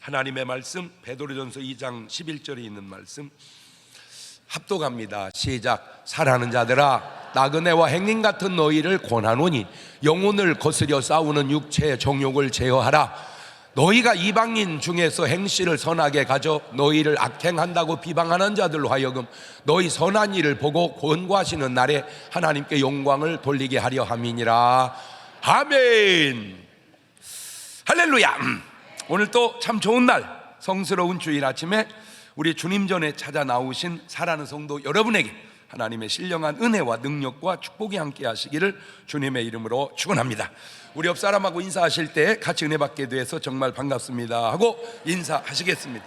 하나님의 말씀 베드로전서 2장 11절에 있는 말씀 합독합니다. 시작. 사랑하는 자들아, 나그네와 행인 같은 너희를 권하노니 영혼을 거스려 싸우는 육체의 정욕을 제어하라. 너희가 이방인 중에서 행실을 선하게 가져 너희를 악행한다고 비방하는 자들로 하여금 너희 선한 일을 보고 권고하시는 날에 하나님께 영광을 돌리게 하려 함이니라. 아멘. 할렐루야. 오늘 또 참 좋은 날, 성스러운 주일 아침에 우리 주님 전에 찾아 나오신 사랑하는 성도 여러분에게 하나님의 신령한 은혜와 능력과 축복이 함께 하시기를 주님의 이름으로 축원합니다. 우리 옆 사람하고 인사하실 때 같이 은혜 받게 돼서 정말 반갑습니다 하고 인사하시겠습니다.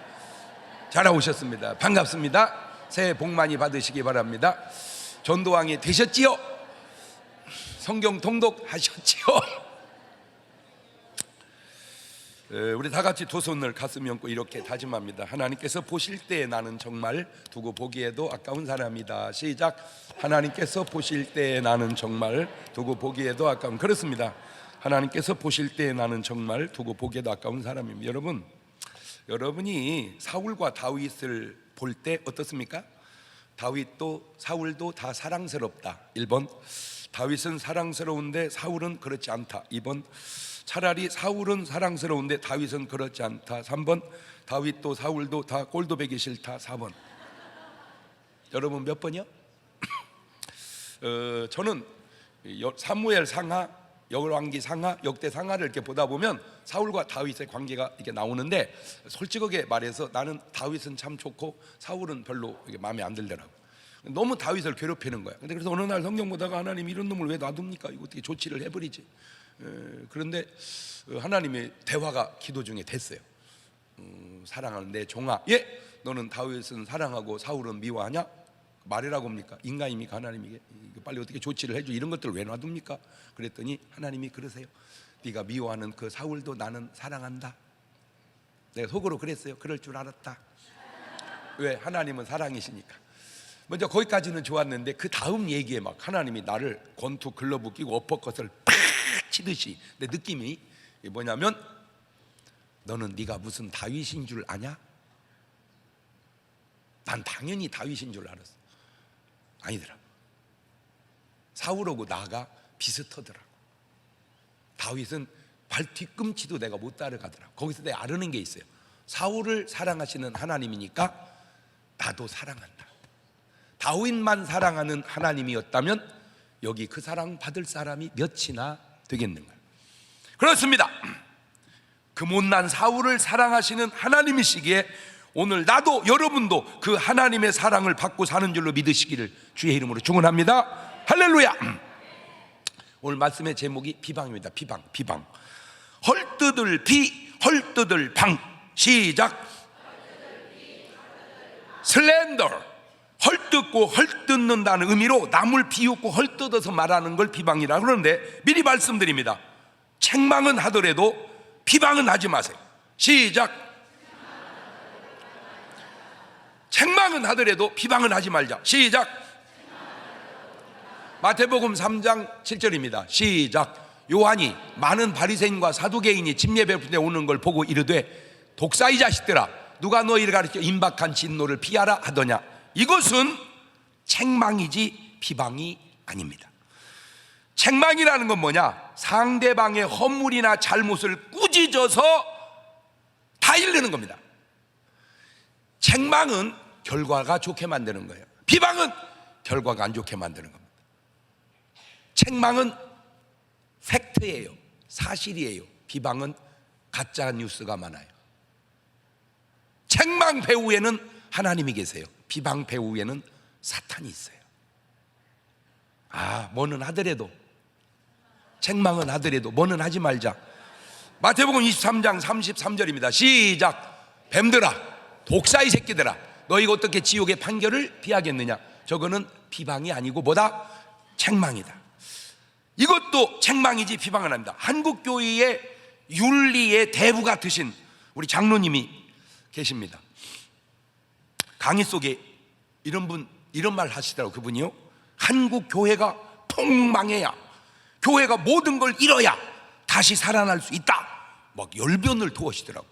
잘 오셨습니다. 반갑습니다. 새해 복 많이 받으시기 바랍니다. 전도왕이 되셨지요? 성경 통독하셨지요? 우리 다 같이 두 손을 가슴에 얹고 이렇게 다짐합니다. 하나님께서 보실 때 나는 정말 두고 보기에도 아까운 사람이다. 시작. 하나님께서 보실 때 나는 정말 두고 보기에도 아까운. 그렇습니다. 하나님께서 보실 때 나는 정말 두고 보기에도 아까운 사람입니다. 여러분이 사울과 다윗을 볼 때 어떻습니까? 다윗도 사울도 다 사랑스럽다. 1번. 다윗은 사랑스러운데 사울은 그렇지 않다. 2번. 차라리 사울은 사랑스러운데 다윗은 그렇지 않다. 3번. 다윗도 사울도 다 꼴도 보기 싫다. 4번. 여러분 몇 번이요? 저는 사무엘 상하, 열왕기 상하, 역대 상하를 이렇게 보다 보면 사울과 다윗의 관계가 이렇게 나오는데, 솔직하게 말해서 나는 다윗은 참 좋고 사울은 별로 이게 마음에 안 들더라고. 너무 다윗을 괴롭히는 거야. 근데 그래서 어느 날 성경 보다가 하나님 이런 놈을 왜 놔둡니까? 이거 어떻게 조치를 해버리지? 그런데 하나님의 대화가 기도 중에 됐어요. 사랑하는 내 종아, 예, 너는 다윗은 사랑하고 사울은 미워하냐? 말이라고 합니까? 인간입니까? 하나님에게 빨리 어떻게 조치를 해줘. 이런 것들을 왜 놔둡니까? 그랬더니 하나님이 그러세요. 네가 미워하는 그 사울도 나는 사랑한다. 내가 속으로 그랬어요. 그럴 줄 알았다. 왜? 하나님은 사랑이시니까. 먼저 거기까지는 좋았는데 그 다음 얘기에 막 하나님이 나를 권투 글러브 끼고 어퍼컷을 팍 치듯이 내 느낌이 뭐냐면, 너는 네가 무슨 다윗인 줄 아냐? 난 당연히 다윗인 줄 알았어. 아니더라고. 사울하고 나가 비슷하더라고. 다윗은 발 뒤꿈치도 내가 못 따라가더라고. 거기서 내가 아르는 게 있어요. 사울을 사랑하시는 하나님이니까 나도 사랑한다. 다윗만 사랑하는 하나님이었다면 여기 그 사랑 받을 사람이 몇이나 되겠는가? 그렇습니다. 그 못난 사울을 사랑하시는 하나님이시기에 오늘 나도 여러분도 그 하나님의 사랑을 받고 사는 줄로 믿으시기를 주의 이름으로 축원합니다. 할렐루야. 오늘 말씀의 제목이 비방입니다. 비방. 헐뜯을 비, 헐뜯을 방. 시작. 슬렌더. 헐뜯고 헐뜯는다는 의미로 남을 비웃고 헐뜯어서 말하는 걸 비방이라 그러는데, 미리 말씀드립니다. 책망은 하더라도 비방은 하지 마세요. 시작. 책망은 하더라도 비방은 하지 말자. 시작. 마태복음 3장 7절입니다. 시작. 요한이 많은 바리새인과 사두개인이 침례 베풀 때 오는 걸 보고 이르되, 독사 이 자식들아, 누가 너희를 가르쳐 임박한 진노를 피하라 하더냐? 이것은 책망이지 비방이 아닙니다. 책망이라는 건 뭐냐? 상대방의 허물이나 잘못을 꾸짖어서 다 일르는 겁니다. 책망은 결과가 좋게 만드는 거예요. 비방은 결과가 안 좋게 만드는 겁니다. 책망은 팩트예요. 사실이에요. 비방은 가짜 뉴스가 많아요. 책망 배후에는 하나님이 계세요. 비방 배후에는 사탄이 있어요. 뭐는 하더라도, 책망은 하더라도 뭐는 하지 말자. 마태복음 23장 33절입니다. 시작. 뱀들아, 독사의 새끼들아, 너희가 어떻게 지옥의 판결을 피하겠느냐? 저거는 비방이 아니고 뭐다? 책망이다. 이것도 책망이지 비방은 아닙니다. 한국교회의 윤리의 대부 같으신 우리 장로님이 계십니다. 강의 속에 이런 말 하시더라고요. 그분이요, 한국 교회가 폭망해야, 교회가 모든 걸 잃어야 다시 살아날 수 있다, 막 열변을 토하시더라고요.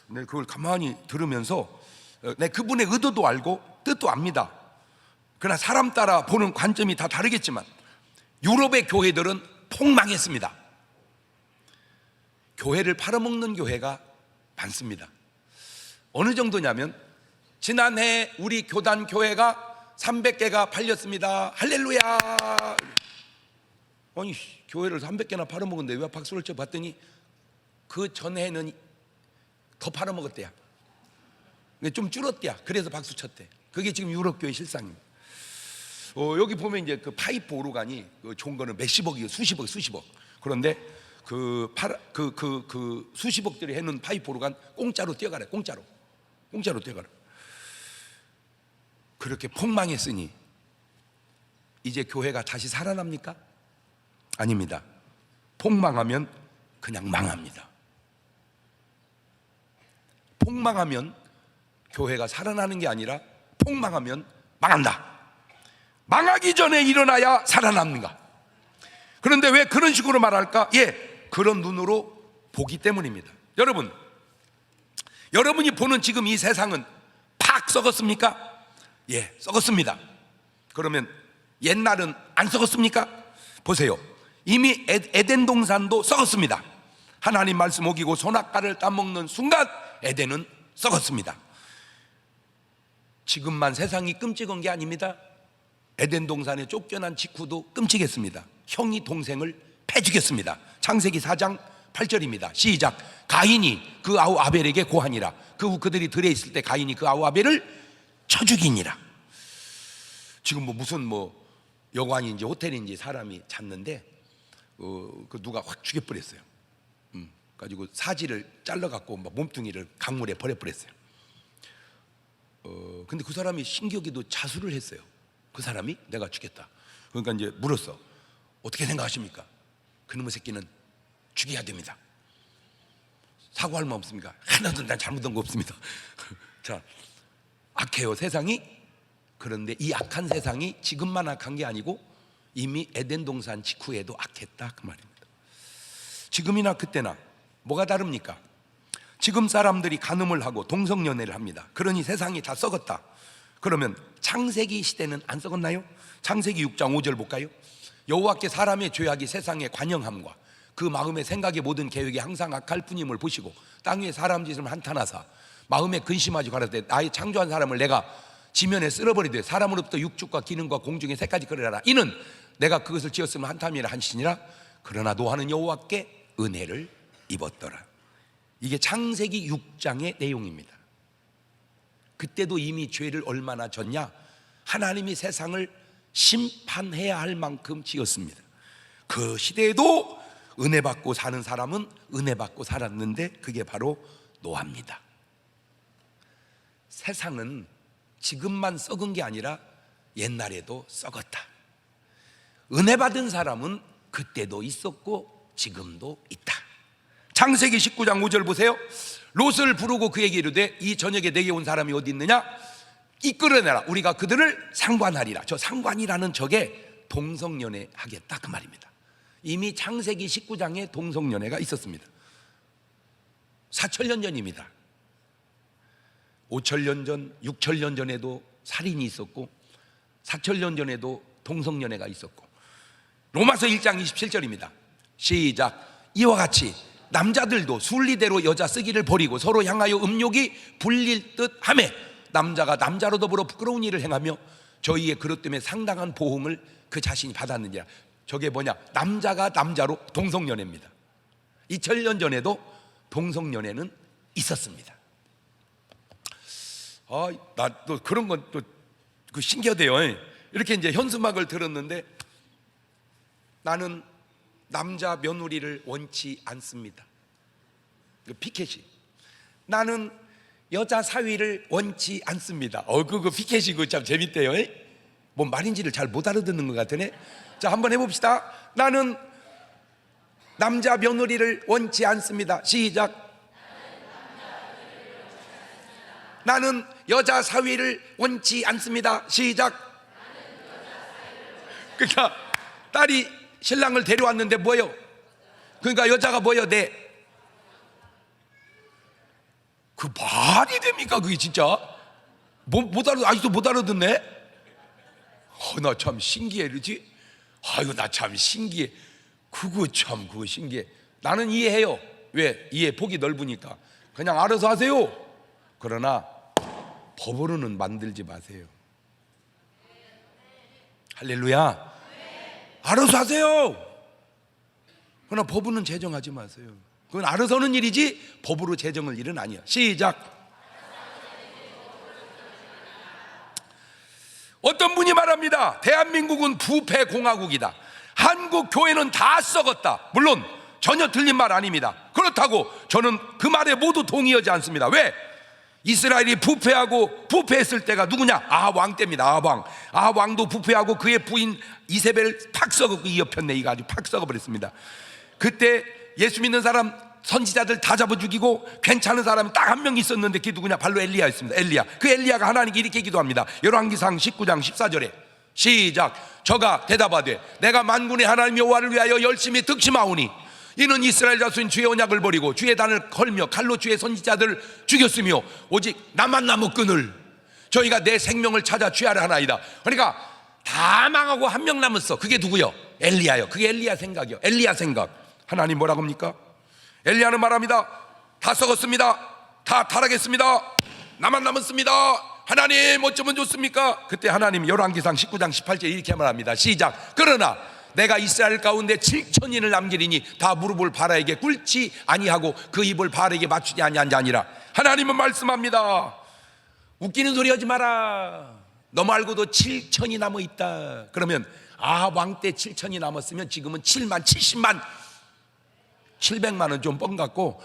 네, 그걸 가만히 들으면서 네, 그분의 의도도 알고 뜻도 압니다. 그러나 사람 따라 보는 관점이 다 다르겠지만 유럽의 교회들은 폭망했습니다. 교회를 팔아먹는 교회가 많습니다. 어느 정도냐면 지난해 우리 교단 교회가 300개가 팔렸습니다. 할렐루야. 아니 교회를 300개나 팔아먹었는데 왜 박수를 쳐 봤더니 그 전해는 더 팔아먹었대야. 좀 줄었대야. 그래서 박수 쳤대. 그게 지금 유럽 교회 실상입니다. 여기 보면 이제 그 파이프 오르간이 좋은 거는 몇십억이에요. 수십억. 그런데 그 수십억들이 해놓은 파이프 오르간 공짜로 뛰어가래. 공짜로 뛰어가래. 그렇게 폭망했으니 이제 교회가 다시 살아납니까? 아닙니다. 폭망하면 그냥 망합니다. 폭망하면 교회가 살아나는 게 아니라 폭망하면 망한다. 망하기 전에 일어나야 살아납니다. 그런데 왜 그런 식으로 말할까? 그런 눈으로 보기 때문입니다. 여러분이 보는 지금 이 세상은 팍 썩었습니까? 썩었습니다. 그러면 옛날은 안 썩었습니까? 보세요. 이미 에덴 동산도 썩었습니다. 하나님 말씀 어기고 선악과를 따먹는 순간 에덴은 썩었습니다. 지금만 세상이 끔찍한 게 아닙니다. 에덴 동산에 쫓겨난 직후도 끔찍했습니다. 형이 동생을 패죽였습니다. 창세기 4장 8절입니다. 시작. 가인이 그 아우 아벨에게 고하니라. 그 후 그들이 들에 있을 때 가인이 그 아우 아벨을 쳐 죽이니라. 지금 무슨 여관인지 호텔인지 사람이 잤는데 그 누가 확 죽여버렸어요. 가지고 사지를 잘라갖고 몸뚱이를 강물에 버려버렸어요. 근데 그 사람이 신기하게도 자수를 했어요. 그 사람이 내가 죽였다. 그러니까 이제 물었어. 어떻게 생각하십니까? 그놈의 새끼는 죽여야 됩니다. 사과할 마 없습니까? 하나도 난 잘못한 거 없습니다. 자, 악해요 세상이. 그런데 이 악한 세상이 지금만 악한 게 아니고 이미 에덴 동산 직후에도 악했다 그 말입니다. 지금이나 그때나 뭐가 다릅니까? 지금 사람들이 간음을 하고 동성연애를 합니다. 그러니 세상이 다 썩었다. 그러면 창세기 시대는 안 썩었나요? 창세기 6장 5절 볼까요? 여호와께 사람의 죄악이 세상에 관영함과 그 마음의 생각의 모든 계획이 항상 악할 뿐임을 보시고 땅 위에 사람 짓을 한탄하사 마음에 근심하지 가라사대 나의 창조한 사람을 내가 지면에 쓸어버리되 사람으로부터 육축과 기능과 공중의 새까지 그러라. 이는 내가 그것을 지었으면 한탄이라 하시니라. 그러나 노아는 여호와께 은혜를 입었더라. 이게 창세기 6장의 내용입니다. 그때도 이미 죄를 얼마나 졌냐? 하나님이 세상을 심판해야 할 만큼 지었습니다. 그 시대에도 은혜 받고 사는 사람은 은혜 받고 살았는데 그게 바로 노아입니다. 세상은 지금만 썩은 게 아니라 옛날에도 썩었다. 은혜 받은 사람은 그때도 있었고 지금도 있다. 창세기 19장 5절 보세요. 롯을 부르고 그에게 이르되 이 저녁에 내게 온 사람이 어디 있느냐? 이끌어내라. 우리가 그들을 상관하리라. 저 상관이라는 적에 동성연애 하겠다 그 말입니다. 이미 창세기 19장에 동성연애가 있었습니다. 4천년 전입니다. 5천년 전, 6천년 전에도 살인이 있었고 4천년 전에도 동성연애가 있었고. 로마서 1장 27절입니다. 시작. 이와 같이 남자들도 순리대로 여자 쓰기를 버리고 서로 향하여 음욕이 불릴 듯 하매 남자가 남자로 더불어 부끄러운 일을 행하며 저희의 그릇 때문에 상당한 보응을 그 자신이 받았느니라. 저게 뭐냐? 남자가 남자로 동성연애입니다. 2000년 전에도 동성연애는 있었습니다. 나 또 그런 건 또 그 신기하대요. 이렇게 이제 현수막을 들었는데 나는 남자 며느리를 원치 않습니다. 피켓이 나는 여자 사위를 원치 않습니다. 그거 피켓이 그 참 재밌대요. 뭐 말인지를 잘 못 알아듣는 것 같으네. 자, 한번 해봅시다. 나는 남자 며느리를 원치 않습니다. 시작. 나는 여자 사위를 원치 않습니다. 시작. 그러니까 딸이 신랑을 데려왔는데 뭐요? 그러니까 여자가 뭐요? 그 말이 됩니까? 그게 진짜 못 알아, 아직도 못 알아듣네. 나 참 신기해. 그러지? 아이고 나 참 신기해. 그거 신기해. 나는 이해해요. 왜? 이해 폭이 넓으니까. 그냥 알아서 하세요. 그러나 법으로는 만들지 마세요. 할렐루야. 알아서 하세요. 그러나 법으로는 제정하지 마세요. 그건 알아서 하는 일이지 법으로 제정할 일은 아니야. 시작. 어떤 분이 말합니다. 대한민국은 부패 공화국이다. 한국 교회는 다 썩었다. 물론 전혀 틀린 말 아닙니다. 그렇다고 저는 그 말에 모두 동의하지 않습니다. 왜? 이스라엘이 부패했을 때가 누구냐? 아합 때입니다. 아합 왕도 부패하고 그의 부인 이세벨 팍 썩었고, 이 옆편네 이가 아주 팍 썩어버렸습니다. 그때 예수 믿는 사람 선지자들 다 잡아 죽이고 괜찮은 사람이 딱 한 명 있었는데 그게 누구냐? 바로 엘리야였습니다. 그 엘리야가 하나님께 이렇게 기도합니다. 열왕기상 19장 14절에 시작. 저가 대답하되 내가 만군의 하나님 여호와를 위하여 열심히 득심하오니 이는 이스라엘 자손인 주의 언약을 버리고 주의 단을 걸며 칼로 주의 선지자들을 죽였으며 오직 나만 남았거늘 저희가 내 생명을 찾아 취하려 하나이다. 그러니까 다 망하고 한 명 남았어. 그게 누구요? 엘리야요. 그게 엘리야 생각이요. 엘리야 생각. 하나님 뭐라고 합니까? 엘리야는 말합니다. 다 썩었습니다. 다 타락했습니다. 나만 남았습니다. 하나님 어쩌면 좋습니까? 그때 하나님 열왕기상 19장 18절 이렇게 말합니다. 시작. 그러나 내가 이스라엘 가운데 7천인을 남기리니 다 무릎을 바알에게 꿇지 아니하고 그 입을 바알에게 맞추지 아니한 자니라. 하나님은 말씀합니다. 웃기는 소리 하지 마라. 너 말고도 7천이 남아있다. 그러면 아합 왕 때 7천이 남았으면 지금은 7만 70만 700만은 좀 뻥 같고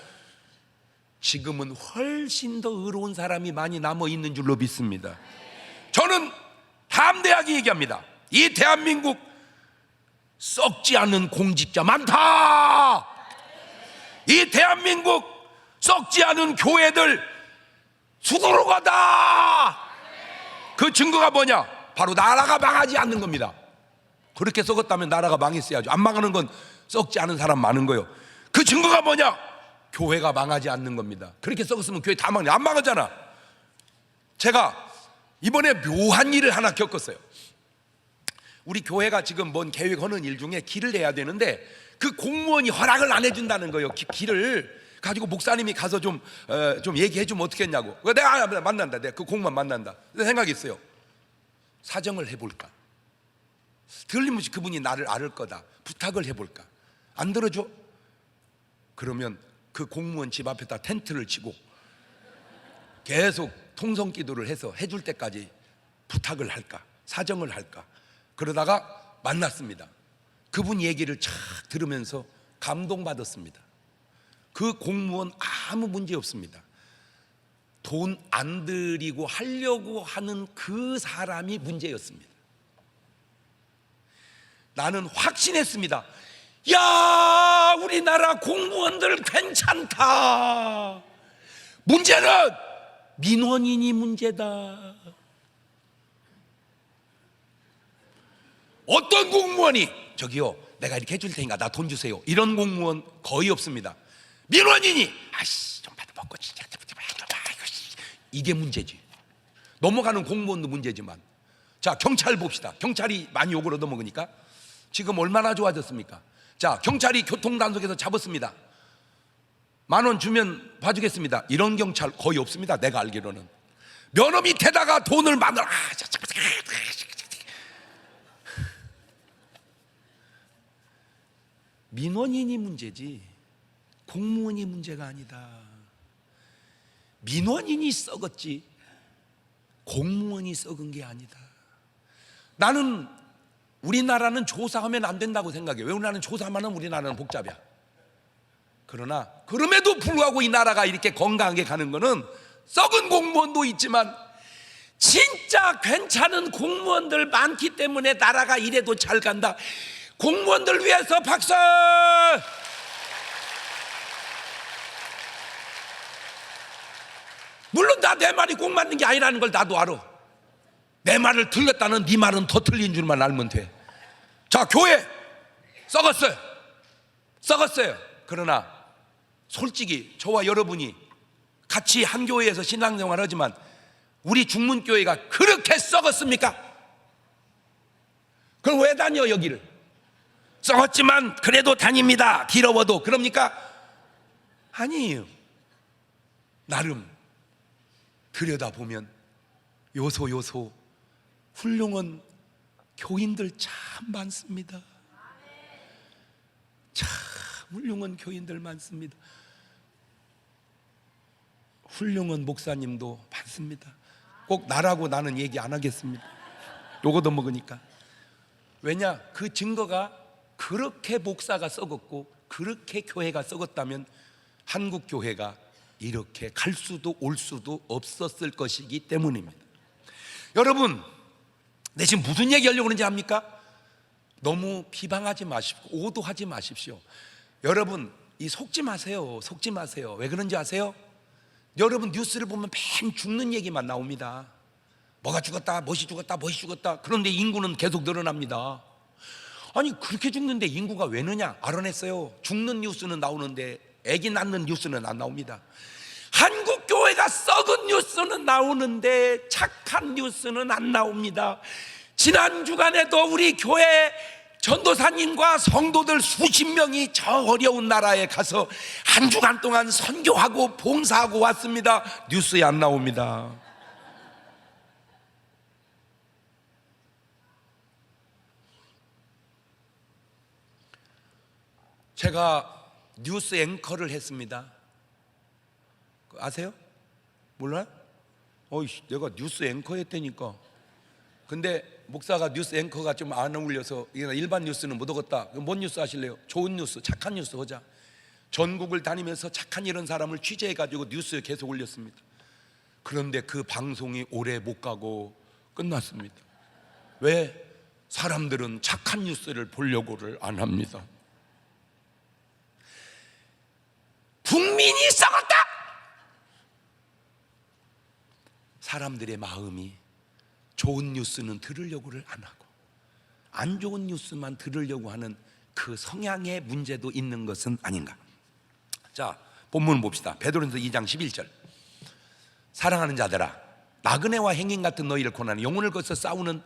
지금은 훨씬 더 의로운 사람이 많이 남아있는 줄로 믿습니다. 저는 담대하게 얘기합니다. 이 대한민국 썩지 않은 공직자 많다. 이 대한민국 썩지 않은 교회들 수두룩하다. 그 증거가 뭐냐? 바로 나라가 망하지 않는 겁니다. 그렇게 썩었다면 나라가 망했어야죠. 안 망하는 건 썩지 않은 사람 많은 거예요. 그 증거가 뭐냐? 교회가 망하지 않는 겁니다. 그렇게 썩었으면 교회 다 망해. 안 망하잖아. 제가 이번에 묘한 일을 하나 겪었어요. 우리 교회가 지금 뭔 계획하는 일 중에 길을 내야 되는데 그 공무원이 허락을 안 해준다는 거예요. 길을 가지고 목사님이 가서 좀 얘기해 주면 어떻겠냐고. 내가 만난다. 내가 그 공무원 만난다. 생각이 있어요. 사정을 해볼까? 틀림없이 그분이 나를 알 거다. 부탁을 해볼까? 안 들어줘? 그러면 그 공무원 집 앞에다 텐트를 치고 계속 통성 기도를 해서 해줄 때까지 부탁을 할까? 사정을 할까? 그러다가 만났습니다. 그분 얘기를 착 들으면서 감동받았습니다. 그 공무원 아무 문제 없습니다. 돈 안 들이고 하려고 하는 그 사람이 문제였습니다. 나는 확신했습니다. 야, 우리나라 공무원들 괜찮다. 문제는 민원인이 문제다. 어떤 공무원이 저기요 내가 이렇게 해줄 테니까 나 돈 주세요 이런 공무원 거의 없습니다. 민원인이 아씨 좀 받아먹고 진짜 이게 문제지. 넘어가는 공무원도 문제지만 자 경찰 봅시다. 경찰이 많이 욕을 얻어먹으니까 지금 얼마나 좋아졌습니까? 자 경찰이 교통단속에서 잡았습니다. 10,000원 주면 봐주겠습니다. 이런 경찰 거의 없습니다. 내가 알기로는 면허 밑에다가 돈을 만들어 민원인이 문제지 공무원이 문제가 아니다. 민원인이 썩었지 공무원이 썩은 게 아니다. 나는 우리나라는 조사하면 안 된다고 생각해. 왜? 우리나라는 조사만 하면 우리나라는 복잡이야. 그러나 그럼에도 불구하고 이 나라가 이렇게 건강하게 가는 거는 썩은 공무원도 있지만 진짜 괜찮은 공무원들 많기 때문에 나라가 이래도 잘 간다. 공무원들 위해서 박수! 물론 나 내 말이 꼭 맞는 게 아니라는 걸 나도 알아. 내 말을 틀렸다는 네 말은 더 틀린 줄만 알면 돼. 자 교회 썩었어요. 그러나 솔직히 저와 여러분이 같이 한 교회에서 신앙생활 하지만 우리 중문교회가 그렇게 썩었습니까? 그럼 왜 다녀 여기를? 썩었지만 그래도 다닙니다, 더러워도. 그럽니까? 아니에요. 나름 들여다보면 요소 훌륭한 교인들 참 많습니다. 참 훌륭한 교인들 많습니다. 훌륭한 목사님도 많습니다. 꼭 나라고 나는 얘기 안 하겠습니다. 요거도 먹으니까. 왜냐? 그 증거가 그렇게 목사가 썩었고 그렇게 교회가 썩었다면 한국 교회가 이렇게 갈 수도 올 수도 없었을 것이기 때문입니다. 여러분, 내 지금 무슨 얘기 하려고 그러는지 압니까? 너무 비방하지 마십시오. 오도하지 마십시오. 여러분, 속지 마세요. 속지 마세요. 왜 그런지 아세요? 여러분 뉴스를 보면 맨 죽는 얘기만 나옵니다. 뭐가 죽었다, 무엇이 죽었다, 무엇이 죽었다. 그런데 인구는 계속 늘어납니다. 아니 그렇게 죽는데 인구가 왜 느냐? 알아냈어요. 죽는 뉴스는 나오는데 아기 낳는 뉴스는 안 나옵니다. 한국 교회가 썩은 뉴스는 나오는데 착한 뉴스는 안 나옵니다. 지난 주간에도 우리 교회 전도사님과 성도들 수십 명이 저 어려운 나라에 가서 한 주간 동안 선교하고 봉사하고 왔습니다. 뉴스에 안 나옵니다. 제가 뉴스 앵커를 했습니다. 아세요? 몰라요? 내가 뉴스 앵커 했다니까. 근데 목사가 뉴스 앵커가 좀 안 어울려서 일반 뉴스는 못 오겠다. 뭔 뉴스 하실래요? 좋은 뉴스, 착한 뉴스 하자. 전국을 다니면서 착한 이런 사람을 취재해가지고 뉴스에 계속 올렸습니다. 그런데 그 방송이 오래 못 가고 끝났습니다. 왜? 사람들은 착한 뉴스를 보려고를 안 합니다. 국민이 썩었다! 사람들의 마음이 좋은 뉴스는 들으려고를 안 하고 안 좋은 뉴스만 들으려고 하는 그 성향의 문제도 있는 것은 아닌가. 자, 본문 봅시다. 베드로전서 2장 11절. 사랑하는 자들아, 나그네와 행인 같은 너희를 고난하는 영혼을 거쳐 싸우는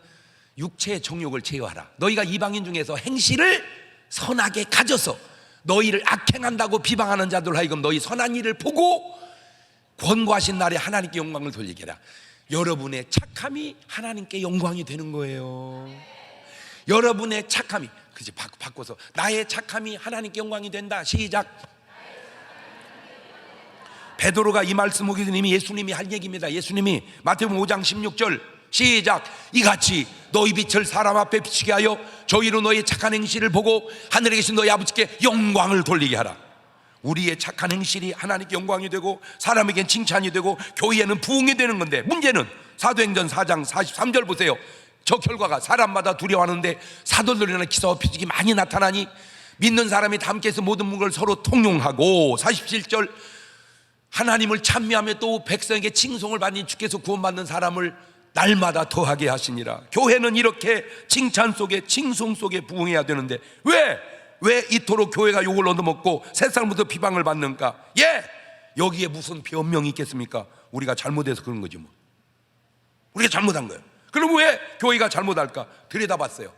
육체의 정욕을 제어하라. 너희가 이방인 중에서 행실을 선하게 가져서 너희를 악행한다고 비방하는 자들 하여금 너희 선한 일을 보고 권고하신 날에 하나님께 영광을 돌리게 하라. 여러분의 착함이 하나님께 영광이 되는 거예요. 여러분의 착함이, 그치, 바꿔서 나의 착함이 하나님께 영광이 된다. 시작. 베드로가 이 말씀 하기 전에 이미 예수님이 할 얘기입니다. 예수님이 마태복음 5장 16절 시작. 이같이 너희 빛을 사람 앞에 비치게 하여 저희로 너희 착한 행실을 보고 하늘에 계신 너희 아버지께 영광을 돌리게 하라. 우리의 착한 행실이 하나님께 영광이 되고 사람에겐 칭찬이 되고 교회에는 부흥이 되는 건데, 문제는 사도행전 4장 43절 보세요. 저 결과가 사람마다 두려워하는데 사도들이나 기사와 표적이 많이 나타나니 믿는 사람이 다 함께해서 모든 문을 서로 통용하고, 47절 하나님을 찬미하며 또 백성에게 칭송을 받니 주께서 구원받는 사람을 날마다 더하게 하시니라. 교회는 이렇게 칭찬 속에 칭송 속에 부흥해야 되는데 왜 이토록 교회가 욕을 얻어먹고 세상부터 비방을 받는가? 여기에 무슨 변명이 있겠습니까? 우리가 잘못해서 그런 거지 뭐. 우리가 잘못한 거예요. 그럼 왜 교회가 잘못할까? 들여다봤어요.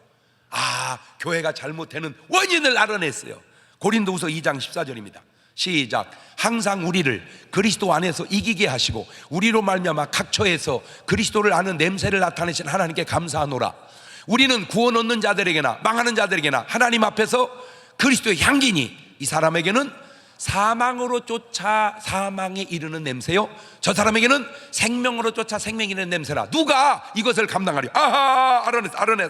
교회가 잘못되는 원인을 알아냈어요. 고린도후서 2장 14절입니다. 시작. 항상 우리를 그리스도 안에서 이기게 하시고 우리로 말미암아 각처에서 그리스도를 아는 냄새를 나타내신 하나님께 감사하노라. 우리는 구원 얻는 자들에게나 망하는 자들에게나 하나님 앞에서 그리스도의 향기니 이 사람에게는 사망으로 쫓아 사망에 이르는 냄새요, 저 사람에게는 생명으로 쫓아 생명에 이르는 냄새라. 누가 이것을 감당하려?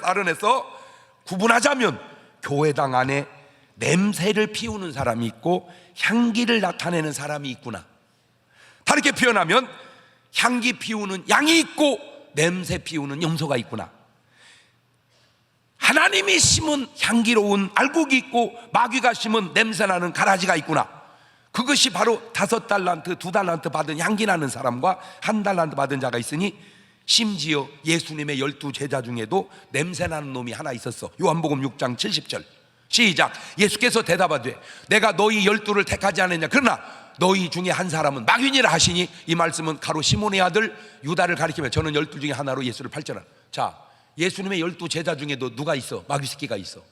알아냈어. 구분하자면 교회당 안에 냄새를 피우는 사람이 있고 향기를 나타내는 사람이 있구나. 다르게 표현하면 향기 피우는 양이 있고 냄새 피우는 염소가 있구나. 하나님이 심은 향기로운 알곡이 있고 마귀가 심은 냄새나는 가라지가 있구나. 그것이 바로 5달란트 2달란트 받은 향기나는 사람과 1달란트 받은 자가 있으니, 심지어 예수님의 12제자 중에도 냄새나는 놈이 하나 있었어. 요한복음 6장 70절 시작. 예수께서 대답하되 내가 너희 12를 택하지 않았냐? 그러나 너희 중에 한 사람은 마귀니라 하시니, 이 말씀은 가로 시몬의 아들 유다를 가리키며 저는 12 중에 하나로 예수를 팔자라. 자, 예수님의 12 제자 중에도 누가 있어? 마귀 새끼가 있어.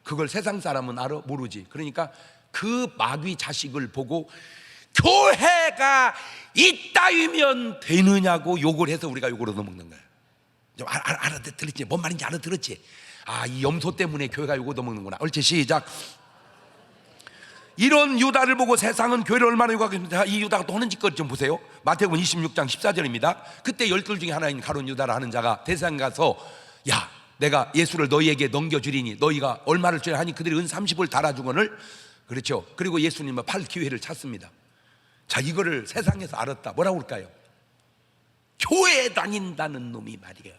그걸 세상 사람은 알아? 모르지. 그러니까 그 마귀 자식을 보고 교회가 이따위면 되느냐고 욕을 해서 우리가 욕을 얻어먹는 거야. 좀 알아들었지? 뭔 말인지 알아들었지? 아, 이 염소 때문에 교회가 욕을 얻어먹는구나. 옳지, 시작. 이런 유다를 보고 세상은 교회를 얼마나 욕하겠습니까? 이 유다가 또 하는 짓거리 좀 보세요. 마태복음 26장 14절입니다 그때 12 중에 하나인 가룟 유다라 하는 자가 대상 가서, 야, 내가 예수를 너희에게 넘겨주리니 너희가 얼마를 줘야 하니 그들이 은 30을 달아주거늘. 그렇죠. 그리고 예수님은 팔 기회를 찾습니다. 자, 이거를 세상에서 알았다. 뭐라고 할까요? 교회 다닌다는 놈이 말이에요,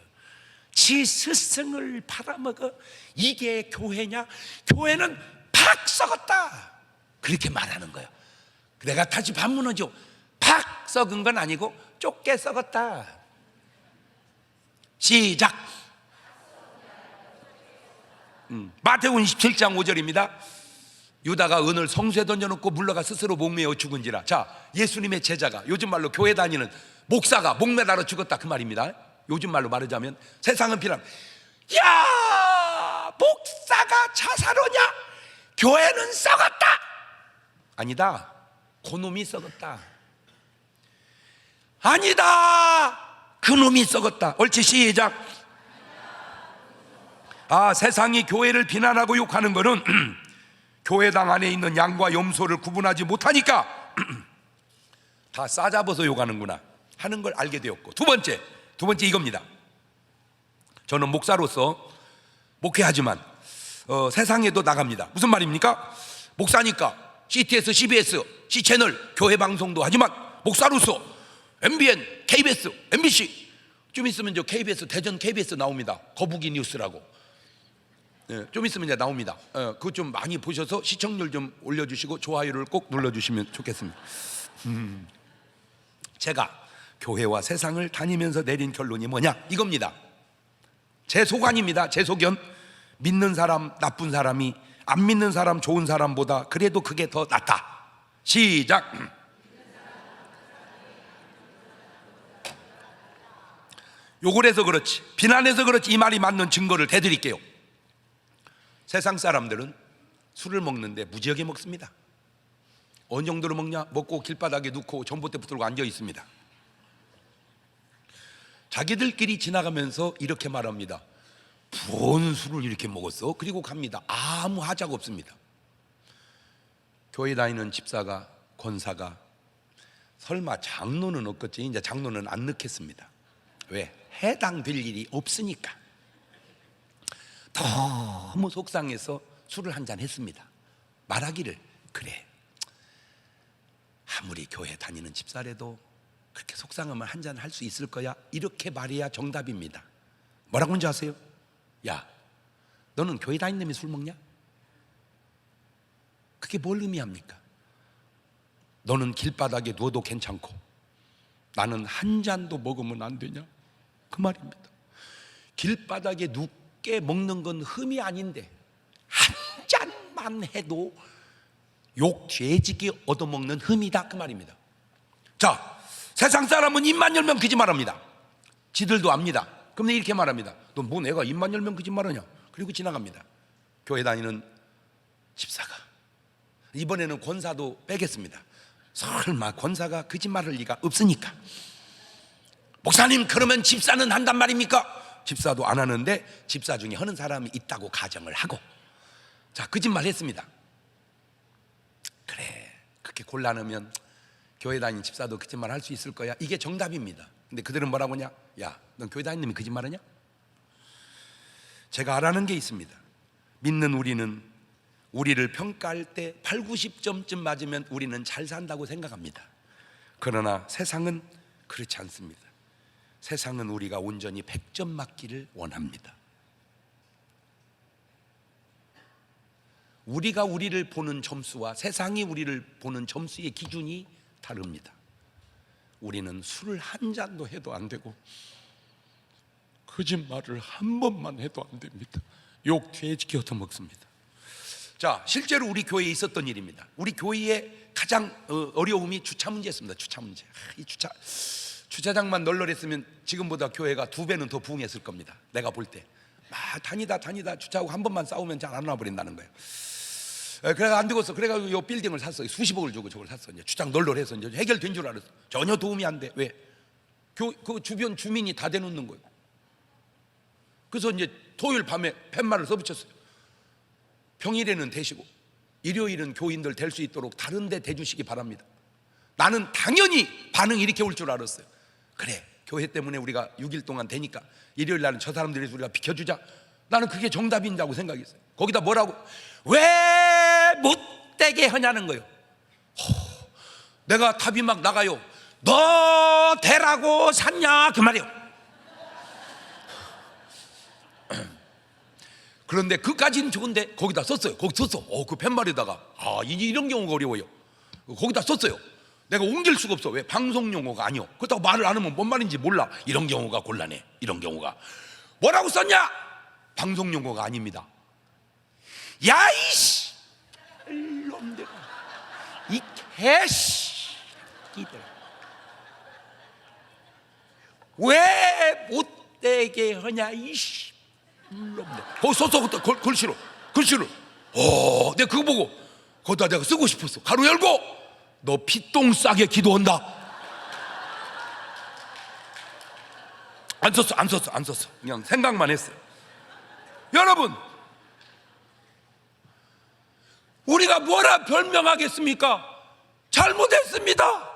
지 스승을 팔아먹어. 이게 교회냐? 교회는 팍 썩었다, 그렇게 말하는 거예요. 내가 다시 반문하죠. 팍 썩은 건 아니고 좁게 썩었다. 시작. 마태복음 27장 5절입니다 유다가 은을 성수에 던져놓고 물러가 스스로 목매어 죽은지라. 자, 예수님의 제자가, 요즘 말로 교회 다니는 목사가 목매달아 죽었다, 그 말입니다. 요즘 말로 말하자면 세상은 비난, 야, 목사가 자살하냐? 교회는 썩었다. 아니다, 그놈이 썩었다. 아니다, 그놈이 썩었다. 옳지, 시작. 아, 세상이 교회를 비난하고 욕하는 것은 교회당 안에 있는 양과 염소를 구분하지 못하니까 다 싸잡아서 욕하는구나 하는 걸 알게 되었고, 두 번째 이겁니다. 저는 목사로서 목회하지만 세상에도 나갑니다. 무슨 말입니까? 목사니까 CTS, CBS, C채널 교회 방송도 하지만 목사로서 MBN, KBS, MBC, 좀 있으면 저 KBS, 대전 KBS 나옵니다. 거북이 뉴스라고. 좀 있으면 이제 나옵니다. 그거 좀 많이 보셔서 시청률 좀 올려주시고 좋아요를 꼭 눌러주시면 좋겠습니다. 제가 교회와 세상을 다니면서 내린 결론이 뭐냐, 이겁니다. 제 소관입니다. 제 소견. 믿는 사람 나쁜 사람이 안 믿는 사람 좋은 사람보다 그래도 그게 더 낫다. 시작. 욕을 해서 그렇지, 비난해서 그렇지, 이 말이 맞는 증거를 대드릴게요. 세상 사람들은 술을 먹는데 무지하게 먹습니다. 어느 정도로 먹냐? 먹고 길바닥에 놓고 전봇대 붙들고 앉아 있습니다. 자기들끼리 지나가면서 이렇게 말합니다. 뭔 술을 이렇게 먹었어? 그리고 갑니다. 아무 하자가 없습니다. 교회 다니는 집사가, 권사가, 설마 장로는 없겠지? 이제 장로는 안 넣겠습니다. 왜? 해당될 일이 없으니까. 너무 속상해서 술을 한잔 했습니다. 말하기를, 그래, 아무리 교회 다니는 집사라도 그렇게 속상하면 한잔 할 수 있을 거야, 이렇게 말해야 정답입니다. 뭐라고 하는지 아세요? 야, 너는 교회 다니는 놈이 술 먹냐? 그게 뭘 의미합니까? 너는 길바닥에 누워도 괜찮고 나는 한 잔도 먹으면 안 되냐? 그 말입니다. 길바닥에 눕게 먹는 건 흠이 아닌데 한 잔만 해도 욕 죄지게 얻어먹는 흠이다, 그 말입니다. 자, 세상 사람은 입만 열면 거짓말합니다. 지들도 압니다. 그럼 이렇게 말합니다. 너 뭐 내가 입만 열면 거짓말하냐? 그리고 지나갑니다. 교회 다니는 집사가, 이번에는 권사도 빼겠습니다. 설마 권사가 거짓말할 리가 없으니까. 목사님, 그러면 집사는 한단 말입니까? 집사도 안 하는데 집사 중에 하는 사람이 있다고 가정을 하고, 자, 거짓말 했습니다. 그래, 그렇게 곤란하면 교회 다니는 집사도 거짓말 할 수 있을 거야, 이게 정답입니다. 근데 그들은 뭐라고 하냐? 야, 넌 교회 다니는 놈이 거짓말하냐? 제가 알아는 게 있습니다. 믿는 우리는 우리를 평가할 때 8, 90점쯤 맞으면 우리는 잘 산다고 생각합니다. 그러나 세상은 그렇지 않습니다. 세상은 우리가 온전히 100점 맞기를 원합니다. 우리가 우리를 보는 점수와 세상이 우리를 보는 점수의 기준이 다릅니다. 우리는 술을 한 잔도 해도 안 되고 거짓말을 한 번만 해도 안 됩니다. 욕 돼지게 얻어먹습니다. 자, 실제로 우리 교회에 있었던 일입니다. 우리 교회에 가장 어려움이 주차 문제였습니다. 주차 문제. 이 주차장만 널널했으면 지금보다 교회가 2배는 더 부흥했을 겁니다. 내가 볼 때 막 다니다 주차하고 한 번만 싸우면 잘 안 와버린다는 거예요. 그래서 안 되겠어. 그래가지고 이 빌딩을 샀어요. 수십억을 주고 저걸 샀어. 이제 주차장 널널해서 이제 해결된 줄 알았어. 전혀 도움이 안 돼. 왜? 그 주변 주민이 다 대놓는 거예요. 그래서 이제 토요일 밤에 팻말을 써붙였어요. 평일에는 대시고 일요일은 교인들 될 수 있도록 다른 데 대주시기 바랍니다. 나는 당연히 반응이 이렇게 올 줄 알았어요. 그래, 교회 때문에 우리가 6일 동안 되니까 일요일 날은 저 사람들에서 우리가 비켜주자. 나는 그게 정답인다고 생각했어요. 거기다 뭐라고? 왜 못되게 하냐는 거예요. 내가 답이 막 나가요. 너 되라고 샀냐 그 말이요. 그런데 그까지는 좋은데 거기다 썼어요. 거기 썼어. 그 팻말에다가 이런 경우가 어려워요. 거기다 썼어요. 내가 옮길 수가 없어. 왜? 방송 용어가 아니요. 그렇다고 말을 안 하면 뭔 말인지 몰라. 이런 경우가 곤란해. 이런 경우가 뭐라고 썼냐? 방송 용어가 아닙니다. 야 이씨 놈들, 이 개씨 이들, 왜 못되게 하냐 이씨 놈들. 거기 썼어. 그때 글씨로. 내가 그거 보고 거기다 내가 쓰고 싶었어. 가로 열고 너 피똥 싸게 기도한다. 안 썼어. 그냥 생각만 했어요. 여러분, 우리가 뭐라 변명하겠습니까? 잘못했습니다.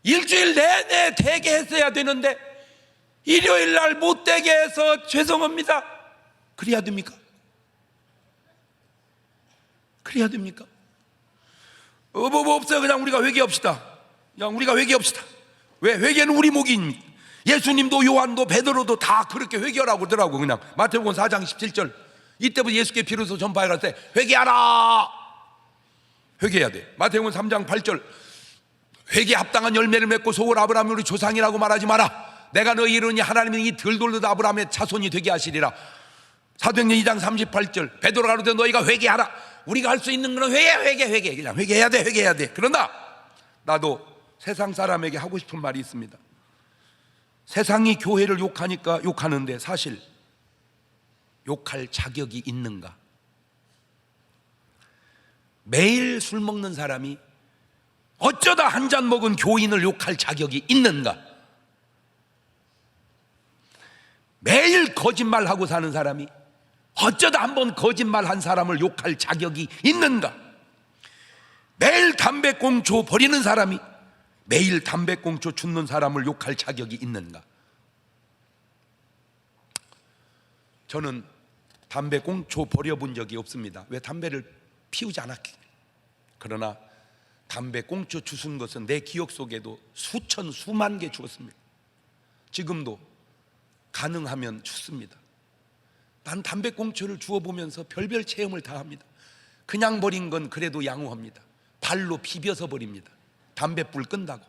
일주일 내내 되게 했어야 되는데 일요일 날 못되게 해서 죄송합니다. 그래야 됩니까? 뭐 없어요. 그냥 우리가 회개합시다. 왜? 회개는 우리 목입니다. 예수님도 요한도 베드로도 다 그렇게 회개하라고 그러더라고. 그냥 마태복음 4장 17절 이때부터 예수께 비로소 전파할 때 회개하라. 회개해야 돼. 마태복음 3장 8절 회개 합당한 열매를 맺고 속을 아브라함이 우리 조상이라고 말하지 마라. 내가 너희 이르니 하나님은 이 덜 아브라함의 자손이 되게 하시리라. 사도행전 2장 38절 베드로가 그러되 너희가 회개하라. 우리가 할 수 있는 거는 회개. 그냥 회개해야 돼. 그러나 나도 세상 사람에게 하고 싶은 말이 있습니다. 세상이 교회를 욕하니까 욕하는데 사실 욕할 자격이 있는가? 매일 술 먹는 사람이 어쩌다 한 잔 먹은 교인을 욕할 자격이 있는가? 매일 거짓말하고 사는 사람이 어쩌다 한번 거짓말한 사람을 욕할 자격이 있는가? 매일 담배꽁초 버리는 사람이 매일 담배꽁초 줍는 사람을 욕할 자격이 있는가? 저는 담배꽁초 버려본 적이 없습니다. 왜? 담배를 피우지 않았기. 그러나 담배꽁초 주운 것은 내 기억 속에도 수만 개 주었습니다. 지금도 가능하면 주습니다. 난 담배꽁초를 주워보면서 별별 체험을 다 합니다. 그냥 버린 건 그래도 양호합니다. 발로 비벼서 버립니다. 담배불 끈다고.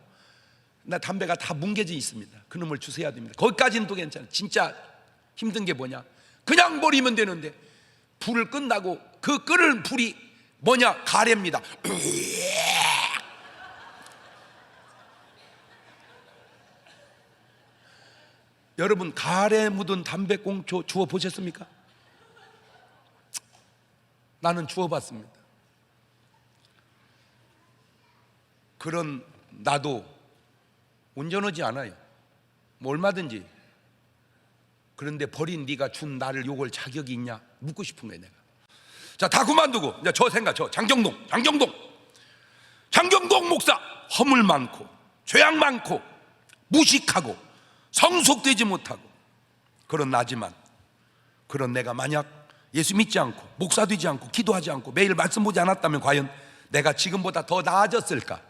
나 담배가 다 뭉개져 있습니다. 그놈을 주워야 됩니다. 거기까지는 또 괜찮아. 진짜 힘든 게 뭐냐? 그냥 버리면 되는데 불을 끈다고 그 끄는 불이 뭐냐? 가래입니다. 여러분, 가래 묻은 담배꽁초 주워 보셨습니까? 나는 주워 봤습니다. 그런 나도 온전하지 않아요. 뭐 얼마든지. 그런데 버린 네가 준 나를 욕할 자격이 있냐? 묻고 싶은 거예요, 내가. 자, 다 그만두고 이제 장경동 목사 허물 많고 죄악 많고 무식하고 성숙되지 못하고 그런 나지만, 그런 내가 만약 예수 믿지 않고 목사 되지 않고 기도하지 않고 매일 말씀 보지 않았다면 과연 내가 지금보다 더 나아졌을까?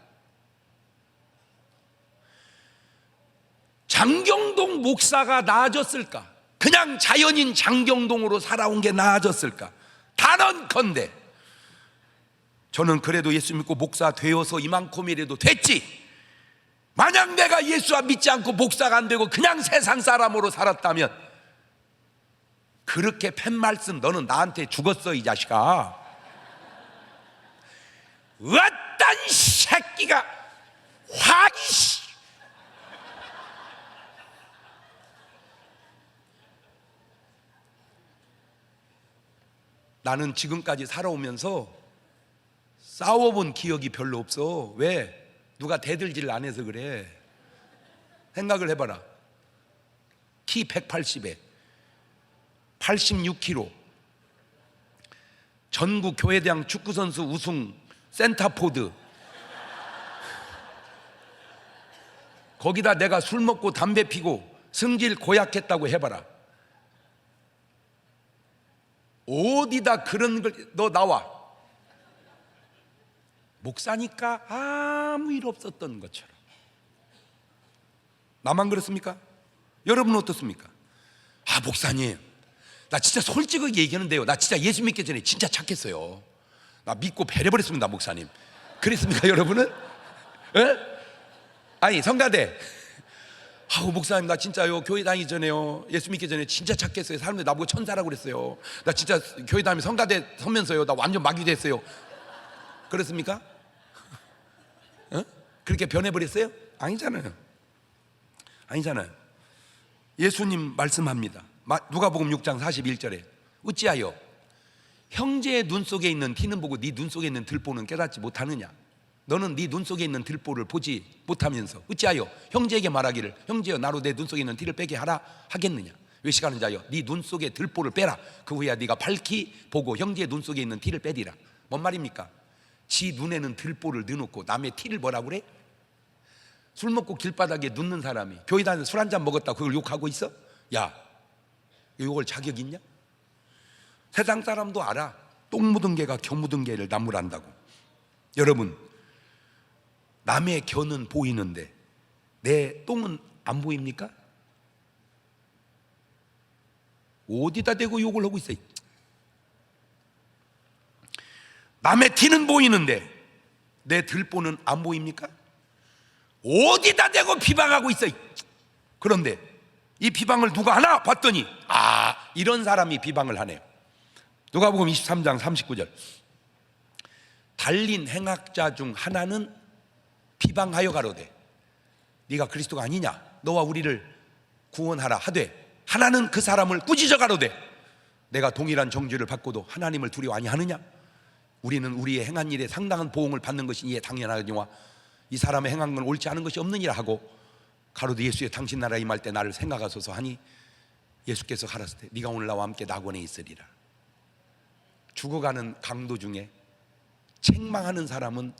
장경동 목사가 나아졌을까? 그냥 자연인 장경동으로 살아온 게 나아졌을까? 단언컨대 저는 그래도 예수 믿고 목사 되어서 이만큼이라도 됐지, 만약 내가 예수와 믿지 않고 목사가 안 되고 그냥 세상 사람으로 살았다면 그렇게 팻말씀 너는 나한테 죽었어 이 자식아. 어떤 새끼가 화기. 나는 지금까지 살아오면서 싸워본 기억이 별로 없어. 왜? 누가 대들질 안 해서 그래. 생각을 해봐라. 키 180에 86kg, 전국 교회대항 축구선수 우승 센터포드, 거기다 내가 술 먹고 담배 피고 승질 고약했다고 해봐라. 어디다 그런 걸, 너 나와. 목사니까 아무 일 없었던 것처럼. 나만 그렇습니까? 여러분은 어떻습니까? 아, 목사님, 나 진짜 솔직하게 얘기하는데요, 나 진짜 예수 믿기 전에 진짜 착했어요. 나 믿고 배려버렸습니다, 목사님. 그랬습니까, 여러분은? 에? 아니, 성가대, 아우 목사님, 나 진짜요, 교회 다니기 전에요, 예수 믿기 전에 진짜 착했어요. 사람들이 나보고 천사라고 그랬어요. 나 진짜 교회 다니면 성가대 서면서요, 나 완전 마귀 됐어요. 그렇습니까? 어? 그렇게 변해버렸어요? 아니잖아요. 아니잖아요. 예수님 말씀합니다. 누가복음 6장 41절에 어찌하여 형제의 눈 속에 있는 티는 보고 네 눈 속에 있는 들보는 깨닫지 못하느냐. 너는 네 눈 속에 있는 들보를 보지 못하면서 어찌하여 형제에게 말하기를 형제여 나로 내 눈 속에 있는 티를 빼게 하라 하겠느냐. 외식하는 자여 네 눈 속에 들보를 빼라. 그 후에야 네가 밝히 보고 형제의 눈 속에 있는 티를 빼리라. 뭔 말입니까? 지 눈에는 들보를 넣어놓고 남의 티를 뭐라고 그래? 술 먹고 길바닥에 눕는 사람이 교회 다니면서 술 한잔 먹었다고 그걸 욕하고 있어? 야, 욕을 자격 있냐? 세상 사람도 알아. 똥 묻은 개가 겨 묻은 개를 나무란다고. 여러분, 남의 겨는 보이는데 내 똥은 안 보입니까? 어디다 대고 욕을 하고 있어요? 남의 티는 보이는데 내 들보는 안 보입니까? 어디다 대고 비방하고 있어요. 그런데 이 비방을 누가 하나 봤더니 이런 사람이 비방을 하네요. 누가복음 23장 39절. 달린 행악자 중 하나는 비방하여 가로되 네가 그리스도가 아니냐, 너와 우리를 구원하라 하되 하나는 그 사람을 꾸짖어 가로되 내가 동일한 정죄를 받고도 하나님을 두려워 아니하느냐. 우리는 우리의 행한 일에 상당한 보응을 받는 것이 이에 당연하니와 이 사람의 행한 건 옳지 않은 것이 없느니라 하고 가로되 예수의 당신 나라 임할 때 나를 생각하소서 하니 예수께서 가라사대 네가 오늘 나와 함께 낙원에 있으리라. 죽어가는 강도 중에 책망하는 사람은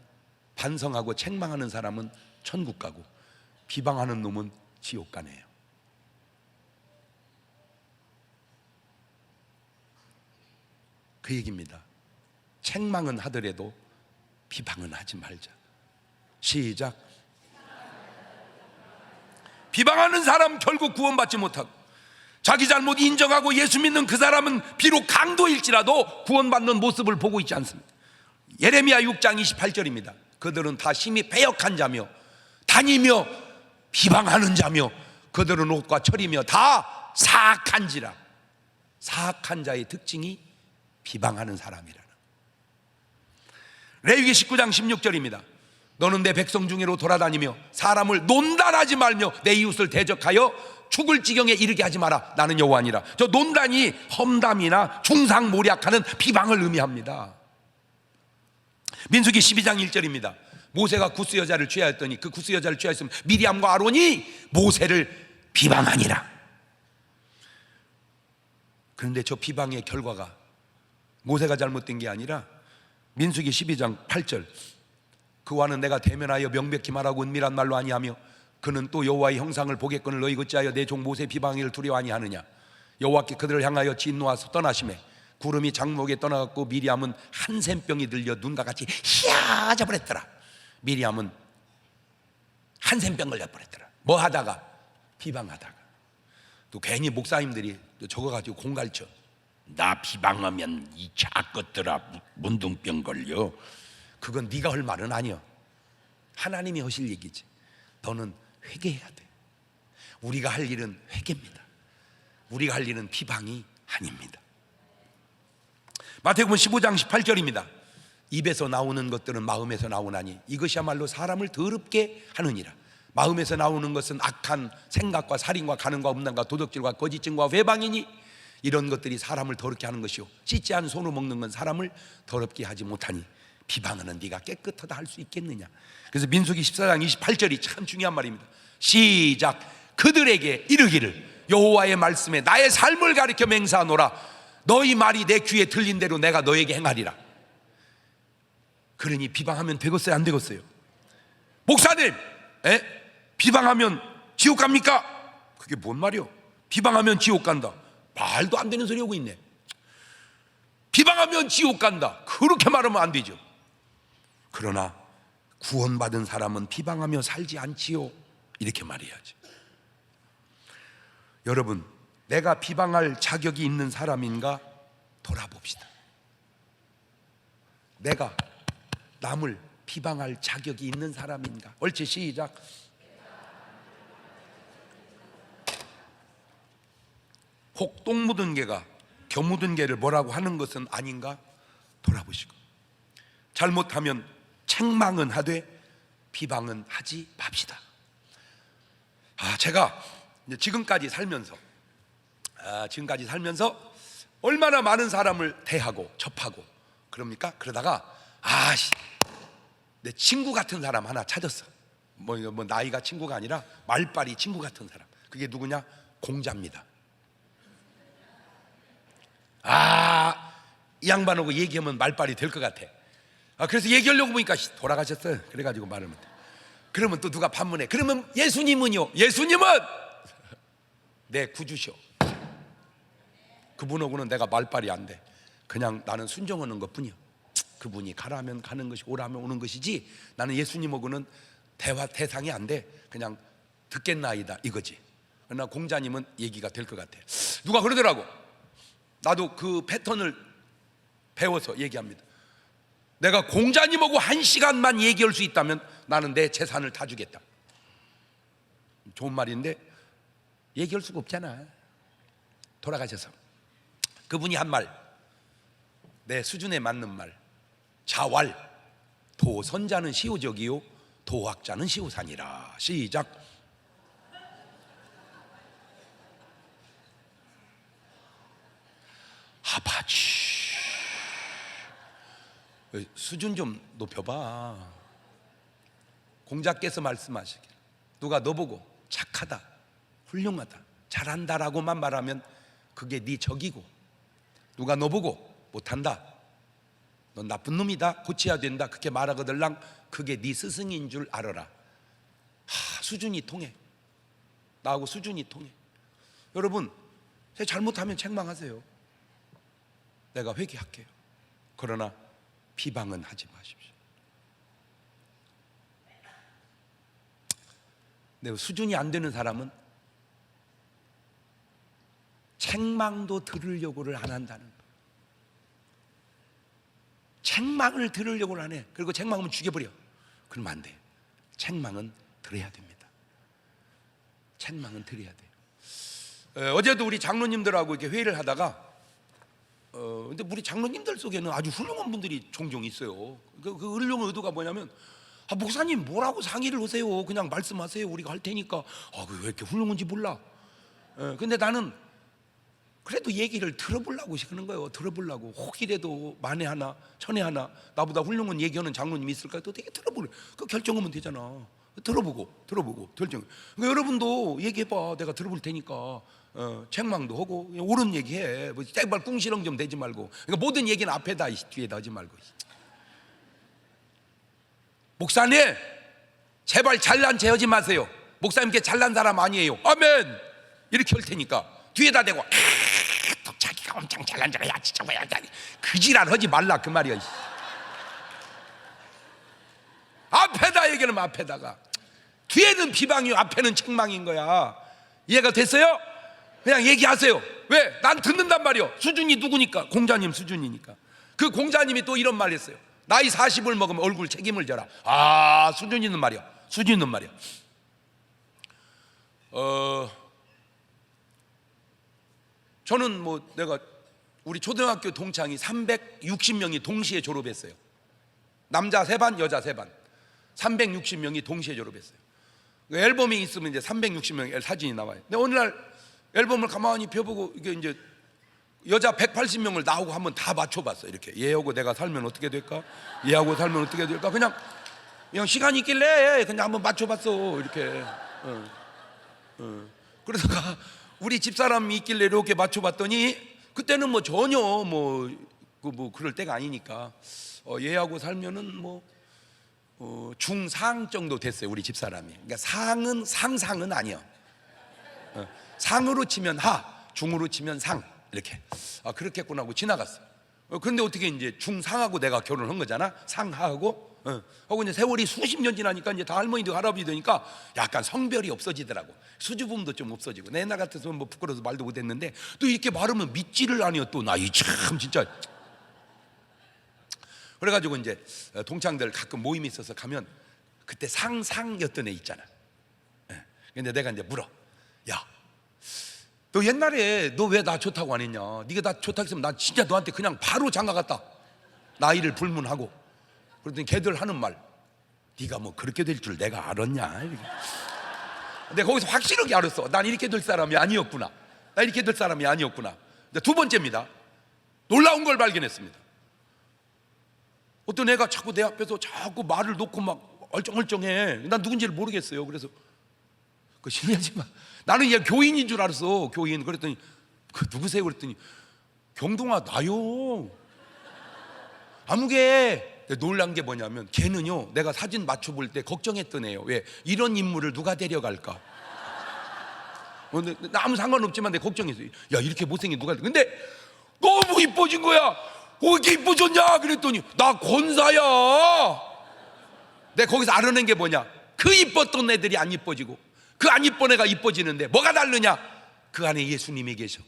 반성하고 책망하는 사람은 천국 가고 비방하는 놈은 지옥 가네요. 그 얘기입니다. 책망은 하더라도 비방은 하지 말자. 시작. 비방하는 사람 결국 구원받지 못하고 자기 잘못 인정하고 예수 믿는 그 사람은 비록 강도일지라도 구원받는 모습을 보고 있지 않습니다. 예레미야 6장 28절입니다. 그들은 다 심히 패역한 자며 다니며 비방하는 자며 그들은 옷과 철이며 다 사악한지라. 사악한 자의 특징이 비방하는 사람이라는. 레위기 19장 16절입니다. 너는 내 백성 중에로 돌아다니며 사람을 논단하지 말며 내 이웃을 대적하여 죽을 지경에 이르게 하지 마라. 나는 여호와니라. 저 논단이 험담이나 중상모략하는 비방을 의미합니다. 민수기 12장 1절입니다. 모세가 구스 여자를 취하였더니 그 구스 여자를 취하였으면 미리암과 아론이 모세를 비방하니라. 그런데 저 비방의 결과가 모세가 잘못된 게 아니라 민수기 12장 8절 그와는 내가 대면하여 명백히 말하고 은밀한 말로 아니하며 그는 또 여호와의 형상을 보겠거늘 너희 어찌하여 내 종 모세 비방을 두려워 아니하느냐. 여호와께 그들을 향하여 진노하사 떠나시매 구름이 장목에 떠나갔고 미리암은 한 샘병이 들려 눈과 같이 희야져 버렸더라. 미리암은 한 샘병 걸려버렸더라. 뭐 하다가? 비방하다가. 또 괜히 목사님들이 저거 가지고 공갈쳐. 나 비방하면 이 작것들아 문둥병 걸려. 그건 네가 할 말은 아니야. 하나님이 하실 얘기지. 너는 회개해야 돼. 우리가 할 일은 회개입니다. 우리가 할 일은 비방이 아닙니다. 마태복음 15장 18절입니다. 입에서 나오는 것들은 마음에서 나오나니 이것이야말로 사람을 더럽게 하느니라. 마음에서 나오는 것은 악한 생각과 살인과 간음과 음란과 도덕질과 거짓증과 회방이니 이런 것들이 사람을 더럽게 하는 것이요 씻지 않은 손으로 먹는 건 사람을 더럽게 하지 못하니 비방하는 네가 깨끗하다 할 수 있겠느냐. 그래서 민수기 14장 28절이 참 중요한 말입니다. 시작. 그들에게 이르기를 여호와의 말씀에 나의 삶을 가리켜 맹세하노라. 너희 말이 내 귀에 들린 대로 내가 너에게 행하리라. 그러니 비방하면 되겠어요, 안 되겠어요? 목사님, 비방하면 지옥 갑니까? 그게 뭔 말이요? 비방하면 지옥 간다. 말도 안 되는 소리 하고 있네. 비방하면 지옥 간다. 그렇게 말하면 안 되죠. 그러나 구원받은 사람은 비방하며 살지 않지요. 이렇게 말해야지. 여러분, 내가 비방할 자격이 있는 사람인가 돌아봅시다. 내가 남을 비방할 자격이 있는 사람인가? 옳지, 시작. 혹 똥 묻은 개가 겨 묻은 개를 뭐라고 하는 것은 아닌가 돌아보시고, 잘못하면 책망은 하되 비방은 하지 맙시다. 제가 지금까지 살면서 얼마나 많은 사람을 대하고 접하고 그럽니까? 그러다가 내 친구 같은 사람 하나 찾았어. 뭐 나이가 친구가 아니라 말빨이 친구 같은 사람. 그게 누구냐? 공자입니다. 이 양반하고 얘기하면 말빨이 될 것 같아. 그래서 얘기하려고 보니까 돌아가셨어요. 그래가지고 말을 못해. 그러면 또 누가 반문해. 그러면 예수님은요? 예수님은 내 구주셔. 그분하고는 내가 말빨이 안 돼. 그냥 나는 순종하는 것뿐이야. 그분이 가라면 가는 것이 오라면 오는 것이지 나는 예수님하고는 대화 대상이 안 돼. 그냥 듣겠나이다 이거지. 그러나 공자님은 얘기가 될 것 같아. 누가 그러더라고. 나도 그 패턴을 배워서 얘기합니다. 내가 공자님하고 1시간만 얘기할 수 있다면 나는 내 재산을 다 주겠다. 좋은 말인데 얘기할 수가 없잖아. 돌아가셔서 그분이 한 말, 내 수준에 맞는 말. 자왈, 도선자는 시오적이요 도학자는 시오산이라. 시작. 아파치. 수준 좀 높여봐. 공자께서 말씀하시길 누가 너보고 착하다, 훌륭하다, 잘한다라고만 말하면 그게 네 적이고, 누가 너보고 못한다, 넌 나쁜 놈이다, 고쳐야 된다, 그렇게 말하거들랑 그게 네 스승인 줄 알아라. 수준이 통해. 나하고 수준이 통해. 여러분, 제가 잘못하면 책망하세요. 내가 회개할게요. 그러나 비방은 하지 마십시오. 내 수준이 안 되는 사람은 책망도 들으려고를 안 한다는 거예요. 책망을 들으려고를 안 해. 그리고 책망하면 죽여버려. 그러면 안 돼. 책망은 들어야 됩니다. 책망은 들어야 돼요. 어제도 우리 장로님들하고 이렇게 회의를 하다가 근데 우리 장로님들 속에는 아주 훌륭한 분들이 종종 있어요. 그 훌륭한 의도가 뭐냐면, 목사님 뭐라고 상의를 하세요? 그냥 말씀하세요. 우리가 할 테니까. 왜 이렇게 훌륭한지 몰라. 근데 나는 그래도 얘기를 들어보려고 하는 거예요. 들어보려고. 혹이라도 만에 하나 천에 하나 나보다 훌륭한 얘기하는 장로님이 있을까? 또 되게 들어보래. 그 결정하면 되잖아. 들어보고 결정. 그러니까 여러분도 얘기해봐. 내가 들어볼 테니까. 책망도 하고 옳은 얘기해. 뭐 땡발 꿍시렁 좀 대지 말고. 그러니까 모든 얘기는 앞에다 뒤에다 하지 말고. 목사님 제발 잘난 체 하지 마세요. 목사님께 잘난 사람 아니에요. 아멘. 이렇게 할 테니까 뒤에다 대고 또 자기가 엄청 잘난 자가 야 진짜 뭐야 그 지랄 하지 말라 그 말이야. 앞에다 얘기하면 앞에다가, 뒤에는 비방이요 앞에는 책망인 거야. 이해가 됐어요? 그냥 얘기하세요. 왜? 난 듣는단 말이요. 수준이 누구니까? 공자님 수준이니까. 그 공자님이 또 이런 말 했어요. 나이 40을 먹으면 얼굴 책임을 져라. 수준 있는 말이야. 수준 있는 말이야. 저는 내가 우리 초등학교 동창이 360명이 동시에 졸업했어요. 남자 3반, 여자 3반, 360명이 동시에 졸업했어요. 앨범이 있으면 이제 360명의 사진이 나와요. 근데 어느 날 앨범을 가만히 펴보고 이게 이제 여자 180명을 나오고 한번 다 맞춰봤어. 이렇게 얘하고 내가 살면 어떻게 될까? 얘하고 살면 어떻게 될까? 그냥 시간이 있길래 그냥 한번 맞춰봤어. 이렇게. 그러다가 우리 집사람이 있길래 이렇게 맞춰봤더니 그때는 뭐 전혀 그럴 때가 아니니까 얘하고 살면은 중상 정도 됐어요. 우리 집사람이. 그러니까 상상은 아니야. 상으로 치면 하, 중으로 치면 상, 이렇게 그렇겠구나 하고 지나갔어요. 그런데 어떻게 이제 중상하고 내가 결혼한 거잖아. 상하하고. 하고 이제 세월이 수십 년 지나니까 이제 다 할머니도 할아버지 되니까 약간 성별이 없어지더라고. 수줍음도 좀 없어지고. 내 옛날 같아서 부끄러워서 말도 못했는데 또 이렇게 말하면 믿지를 아니요. 또 나 이 참 진짜. 그래가지고 이제 동창들 가끔 모임이 있어서 가면 그때 상였던 애 있잖아. 근데 내가 이제 물어. 야, 너 옛날에 너 왜 나 좋다고 안 했냐? 네가 나 좋다고 했으면 나 진짜 너한테 그냥 바로 장가갔다. 나이를 불문하고. 그랬더니 걔들 하는 말, 네가 뭐 그렇게 될 줄 내가 알았냐? 이렇게. 근데 거기서 확실하게 알았어. 난 이렇게 될 사람이 아니었구나. 나 이렇게 될 사람이 아니었구나. 두 번째입니다. 놀라운 걸 발견했습니다. 어떤 애가 자꾸 내 앞에서 자꾸 말을 놓고 막 얼쩡얼쩡해. 난 누군지를 모르겠어요. 그래서 실례하지 마. 나는 얘 교인인 줄 알았어. 교인. 그랬더니 누구세요? 그랬더니 경동아 나요. 아무개. 놀란 게 뭐냐면 걔는요, 내가 사진 맞춰볼 때 걱정했던 애요. 왜? 이런 인물을 누가 데려갈까? 나 아무 상관없지만 내 걱정했어요. 야, 이렇게 못생긴 누가. 근데 너무 이뻐진 거야. 이렇게 이뻐졌냐? 그랬더니 나 권사야. 내가 거기서 알아낸 게 뭐냐? 그 이뻤던 애들이 안 이뻐지고 그 안 이쁜 애가 이뻐지는데 뭐가 다르냐? 그 안에 예수님이 계셔.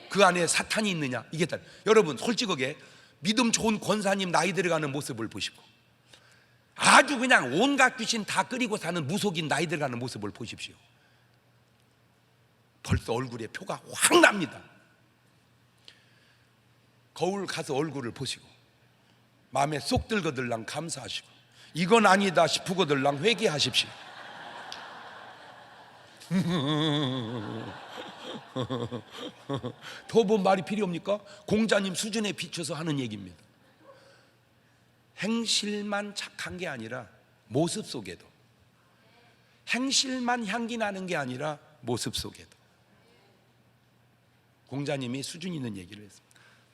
그 안에 사탄이 있느냐? 이게 다르. 여러분 솔직하게 믿음 좋은 권사님 나이 들어가는 모습을 보시고 아주 그냥 온갖 귀신 다 끓이고 사는 무속인 나이 들어가는 모습을 보십시오. 벌써 얼굴에 표가 확 납니다. 거울 가서 얼굴을 보시고 마음에 쏙 들거들랑 감사하시고 이건 아니다 싶으거들랑 회개하십시오. 더 뭐 말이 필요합니까? 공자님 수준에 비춰서 하는 얘기입니다. 행실만 착한 게 아니라 모습 속에도, 행실만 향기 나는 게 아니라 모습 속에도 공자님이 수준 있는 얘기를 했습니다.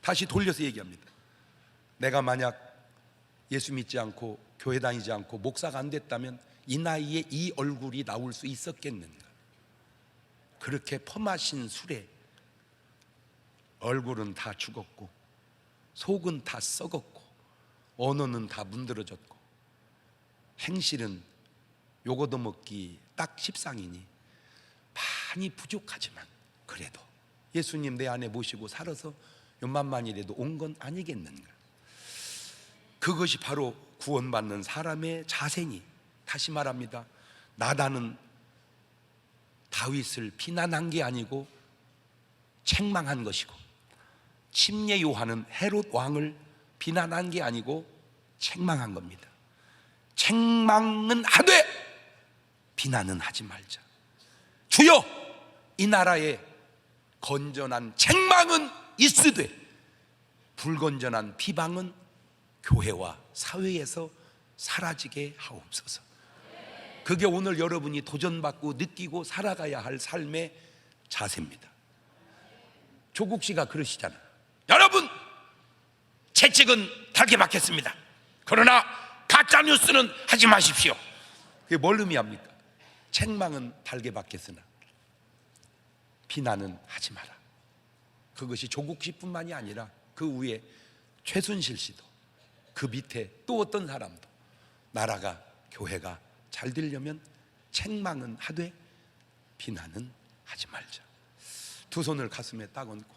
다시 돌려서 얘기합니다. 내가 만약 예수 믿지 않고 교회 다니지 않고 목사가 안 됐다면 이 나이에 이 얼굴이 나올 수 있었겠는가? 그렇게 퍼마신 술에 얼굴은 다 죽었고 속은 다 썩었고 언어는 다 문드러졌고 행실은 요거도 먹기 딱 십상이니 많이 부족하지만 그래도 예수님 내 안에 모시고 살아서 요만만이라도 온 건 아니겠는가? 그것이 바로 구원받는 사람의 자세니, 다시 말합니다. 나다는 다윗을 비난한 게 아니고 책망한 것이고, 침례 요한은 헤롯 왕을 비난한 게 아니고 책망한 겁니다. 책망은 하되 비난은 하지 말자. 주여, 이 나라에 건전한 책망은 있으되 불건전한 비방은 교회와 사회에서 사라지게 하옵소서. 그게 오늘 여러분이 도전받고 느끼고 살아가야 할 삶의 자세입니다. 조국 씨가 그러시잖아. 여러분, 채찍은 달게 받겠습니다. 그러나 가짜 뉴스는 하지 마십시오. 그게 뭘 의미합니까? 책망은 달게 받겠으나 비난은 하지 마라. 그것이 조국 씨뿐만이 아니라 그 위에 최순실 씨도, 그 밑에 또 어떤 사람도 나라가, 교회가 잘 되려면 책망은 하되 비난은 하지 말자. 두 손을 가슴에 딱 얹고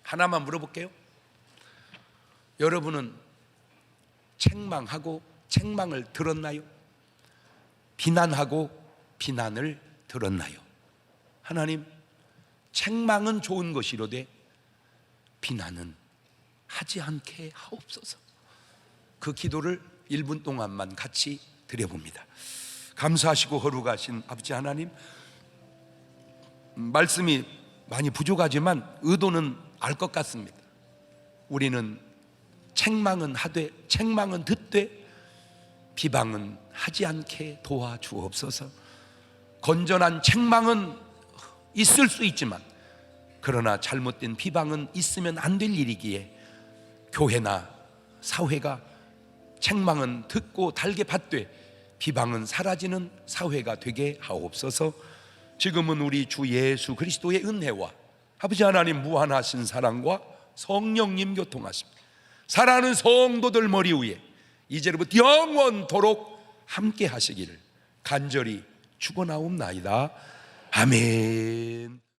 하나만 물어볼게요. 여러분은 책망하고 책망을 들었나요? 비난하고 비난을 들었나요? 하나님, 책망은 좋은 것이로되 비난은 하지 않게 하옵소서. 그 기도를 1분 동안만 같이 드려봅니다. 감사하시고 거룩하신 아버지 하나님, 말씀이 많이 부족하지만 의도는 알 것 같습니다. 우리는 책망은 하되 책망은 듣되 비방은 하지 않게 도와주옵소서. 건전한 책망은 있을 수 있지만 그러나 잘못된 비방은 있으면 안 될 일이기에 교회나 사회가 책망은 듣고 달게 받되 비방은 사라지는 사회가 되게 하옵소서. 지금은 우리 주 예수 그리스도의 은혜와 아버지 하나님 무한하신 사랑과 성령님 교통하심, 사랑하는 성도들 머리 위에 이제로부터 영원토록 함께 하시기를 간절히 축원하옵나이다. 아멘.